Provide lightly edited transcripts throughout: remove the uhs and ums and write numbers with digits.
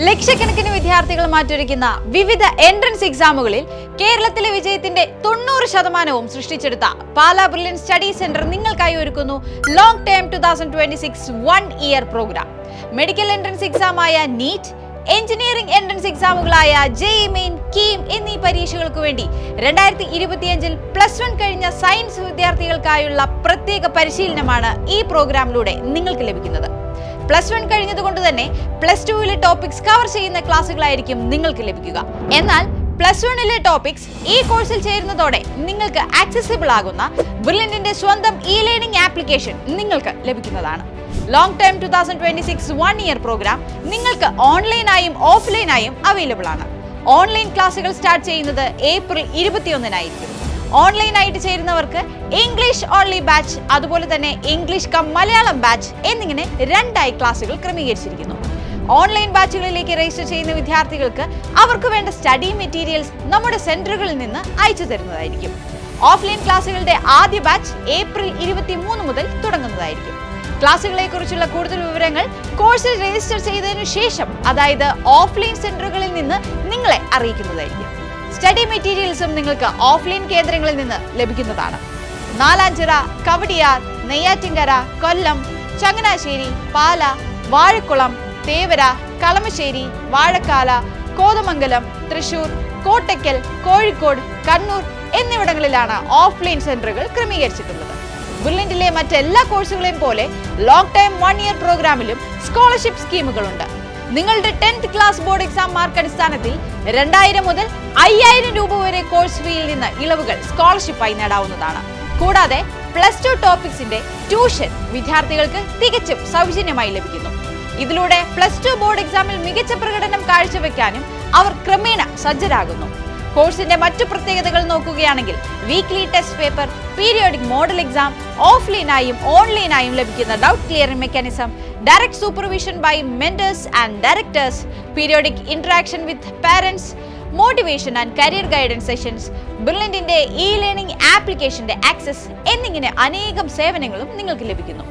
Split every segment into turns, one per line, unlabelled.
ലക്ഷക്കണക്കിന് വിദ്യാർത്ഥികൾ മാറ്റൊരുക്കുന്ന വിവിധ എൻട്രൻസ് എക്സാമുകളിൽ കേരളത്തിലെ വിജയത്തിന്റെ 90% സൃഷ്ടിച്ചെടുത്ത പാലാ ബ്രില്യൻറ്റ് സ്റ്റഡി സെന്റർ നിങ്ങൾക്കായി ഒരുക്കുന്നു long term 2026 1 year programme. Medical entrance എക്സാമായ നീറ്റ്, എഞ്ചിനീയറിംഗ് എൻട്രൻസ് എക്സാമുകളായ ജെഇഇ മെയിൻ, കീം എന്നീ പരീക്ഷകൾക്ക് വേണ്ടി 2025 +1 കഴിഞ്ഞ സയൻസ് വിദ്യാർത്ഥികൾക്കായുള്ള പ്രത്യേക പരിശീലനമാണ് ഈ പ്രോഗ്രാമിലൂടെ നിങ്ങൾക്ക് ലഭിക്കുന്നത്. +1 കഴിഞ്ഞതുകൊണ്ട് തന്നെ +2 ടോപ്പിക്സ് കവർ ചെയ്യുന്ന ക്ലാസ്സുകളായിരിക്കും നിങ്ങൾക്ക് ലഭിക്കുക. എന്നാൽ +1 ടോപ്പിക്സ് ഈ കോഴ്സിൽ ചേരുന്നതോടെ നിങ്ങൾക്ക് ആക്സസിബിൾ ആകുന്ന ബ്രില്യന്റിന്റെ സ്വന്തം ലേണിംഗ് ആപ്ലിക്കേഷൻ നിങ്ങൾക്ക് ലഭിക്കുന്നതാണ്. ലോങ് ടേം 2026 1 ഇയർ പ്രോഗ്രാം നിങ്ങൾക്ക് ഓൺലൈനായും ഓഫ്ലൈനായും അവൈലബിൾ ആണ്. ഓൺലൈൻ ക്ലാസ്സുകൾ സ്റ്റാർട്ട് ചെയ്യുന്നത് ഏപ്രിൽ 21 ഓൺലൈനായിട്ട് ചേരുന്നവർക്ക് ഇംഗ്ലീഷ് ഓൺലി ബാച്ച്, അതുപോലെ തന്നെ ഇംഗ്ലീഷ് മലയാളം ബാച്ച് എന്നിങ്ങനെ 2 ക്ലാസ്സുകൾ ക്രമീകരിച്ചിരിക്കുന്നു. ഓൺലൈൻ ബാച്ചുകളിലേക്ക് രജിസ്റ്റർ ചെയ്യുന്ന വിദ്യാർത്ഥികൾക്ക് അവർക്ക് വേണ്ട സ്റ്റഡി മെറ്റീരിയൽസ് നമ്മുടെ സെന്ററുകളിൽ നിന്ന് അയച്ചു തരുന്നതായിരിക്കും. ഓഫ്ലൈൻ ക്ലാസ്സുകളുടെ ആദ്യ ബാച്ച് ഏപ്രിൽ 23 മുതൽ തുടങ്ങുന്നതായിരിക്കും. ക്ലാസ്സുകളെ കുറിച്ചുള്ള കൂടുതൽ വിവരങ്ങൾ കോഴ്സിൽ രജിസ്റ്റർ ചെയ്തതിനു ശേഷം, അതായത് ഓഫ്ലൈൻ സെന്ററുകളിൽ നിന്ന് നിങ്ങളെ അറിയിക്കുന്നതായിരിക്കും. സ്റ്റഡി മെറ്റീരിയൽസും നിങ്ങൾക്ക് ഓഫ്ലൈൻ കേന്ദ്രങ്ങളിൽ നിന്ന് ലഭിക്കുന്നതാണ്. നാലാഞ്ചിറ, കവടിയാർ, നെയ്യാറ്റിൻകര, കൊല്ലം, ചങ്ങനാശ്ശേരി, പാല, വാഴക്കുളം, തേവര, കളമശ്ശേരി, വാഴക്കാല, കോതമംഗലം, തൃശൂർ, കോട്ടയ്ക്കൽ, കോഴിക്കോട്, കണ്ണൂർ എന്നിവിടങ്ങളിലാണ് ഓഫ്ലൈൻ സെന്ററുകൾ ക്രമീകരിച്ചിട്ടുള്ളത്. ബ്രില്യന്റിലെ മറ്റെല്ലാ കോഴ്സുകളെയും പോലെ ലോങ് ടൈം 1 ഇയർ പ്രോഗ്രാമിലും സ്കോളർഷിപ്പ് സ്കീമുകളുണ്ട്. നിങ്ങളുടെ 10th class board exam mark അടിസ്ഥാനത്തിൽ 2000 മുതൽ 5000 രൂപ വരെ കോഴ്സ് ഫീയിൽ നിന്ന് ഇളവുകൾ സ്കോളർഷിപ്പായി നേടാവുന്നതാണ്. കൂടാതെ +2 ടോപ്പിക്സിന്റെ ട്യൂഷൻ വിദ്യാർത്ഥികൾക്ക് തികച്ചും സൗജന്യമായി ലഭിക്കുന്നു. ഇതിലൂടെ +2 ബോർഡ് എക്സാമിൽ മികച്ച പ്രകടനം കാഴ്ചവെക്കാനും അവർ ക്രമേണ സജ്ജരാകുന്നു. കോഴ്സിന്റെ മറ്റു പ്രത്യേകതകൾ നോക്കുകയാണെങ്കിൽ weekly test paper, periodic model exam, ഓഫ്ലൈനായും ഓൺലൈനായും ലഭിക്കുന്ന doubt clearing mechanism, direct supervision by mentors and directors, periodic interaction with parents, motivation and career guidance sessions, ബ്രില്യന്റിന്റെ ലേണിംഗ് ആപ്ലിക്കേഷന്റെ ആക്സസ് എന്നിങ്ങനെ അനേകം സേവനങ്ങളും നിങ്ങൾക്ക് ലഭിക്കുന്നു.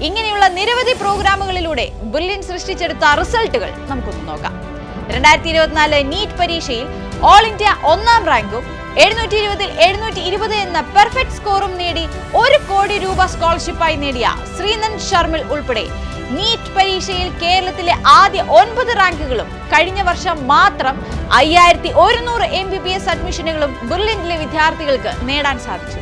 ഇങ്ങനെയുള്ള നിരവധി പ്രോഗ്രാമുകളിലൂടെ ബ്രില്യന്റ് സൃഷ്ടിച്ചെടുത്ത റിസൾട്ടുകൾ നമുക്കൊന്ന് നോക്കാം. 2024 നീറ്റ് പരീക്ഷയിൽ ഓൾ ഇന്ത്യ 1ാം റാങ്കും 720 720 എന്ന പെർഫെക്റ്റ് സ്കോറും നേടി 1 കോടി രൂപ സ്കോളർഷിപ്പായി നേടിയ ശ്രീനന്ദ് ശർമിൽ ഉൾപ്പെടെ നീറ്റ് പരീക്ഷയിൽ കേരളത്തിലെ ആദ്യ 9 റാങ്കുകളും കഴിഞ്ഞ വർഷം മാത്രം 5100 MBBS അഡ്മിഷനുകളും ബ്രില്യന്റിലെ വിദ്യാർത്ഥികൾക്ക് നേടാൻ സാധിച്ചു.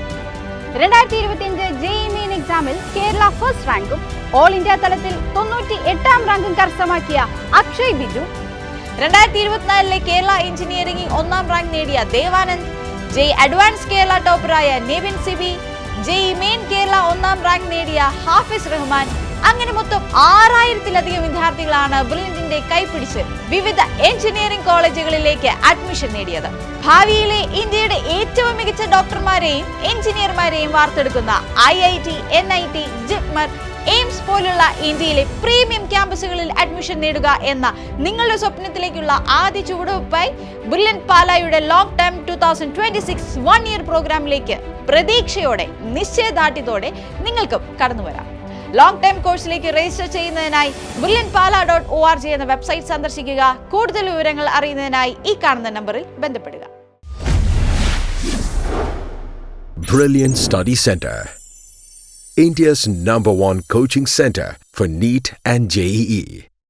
2025 ജെഇഇ മെയിൻ എക്സാമിൽ കേരള ഫസ്റ്റ് റാങ്കും ഓൾ ഇന്ത്യ തലത്തിൽ 98ാം റാങ്കും കരസ്ഥമാക്കിയ അക്ഷയ് ബിജു, 2024 കേരള എഞ്ചിനീയറിംഗിൽ 1ാം റാങ്ക് നേടിയ ദേവാനന്ദ്, ജെഇ അഡ്വാൻസ് കേരള ടോപ്പറായ നെവിൻ സിബി, ജെഇ മെയിൻ കേരള 1ാം റാങ്ക് നേടിയ ഹാഫിസ് റഹ്മാൻ, അങ്ങനെ മൊത്തം 6000-ലധികം വിദ്യാർത്ഥികളാണ് ബ്രില്യന്റിന്റെ കൈപിടിച്ച് വിവിധ എഞ്ചിനീയറിംഗ് കോളേജുകളിലേക്ക് അഡ്മിഷൻ നേടിയത്. ഭാവിയിലെ ഇന്ത്യയുടെ ഏറ്റവും മികച്ച ഡോക്ടർമാരെയും എഞ്ചിനീയർമാരെയും വാർത്തെടുക്കുന്ന IIT, NIT, ജിപ്മർ, എയിംസ് പോലുള്ള ഇന്ത്യയിലെ പ്രീമിയം ക്യാമ്പസുകളിൽ അഡ്മിഷൻ നേടുക എന്ന നിങ്ങളുടെ സ്വപ്നത്തിലേക്കുള്ള ആദ്യ ചുവടുവെപ്പായി ബ്രില്യന്റ് പാലായുടെ ലോങ് ടേം 2026 1 ഇയർ പ്രോഗ്രാമിലേക്ക് പ്രതീക്ഷയോടെ, നിശ്ചയദാർഢ്യത്തോടെ നിങ്ങൾക്കും കടന്നു വരാം. ലോങ് ടൈം കോഴ്സിലേക്ക് രജിസ്റ്റർ ചെയ്യുന്നതിനായി brilliantpala.org എന്ന വെബ്സൈറ്റ് സന്ദർശിക്കുക. കൂടുതൽ വിവരങ്ങൾ അറിയുന്നതിനായി ഈ കാണുന്ന നമ്പറിൽ ബന്ധപ്പെടുക.
Brilliant Study Center, India's #1 coaching center for NEET and JEE.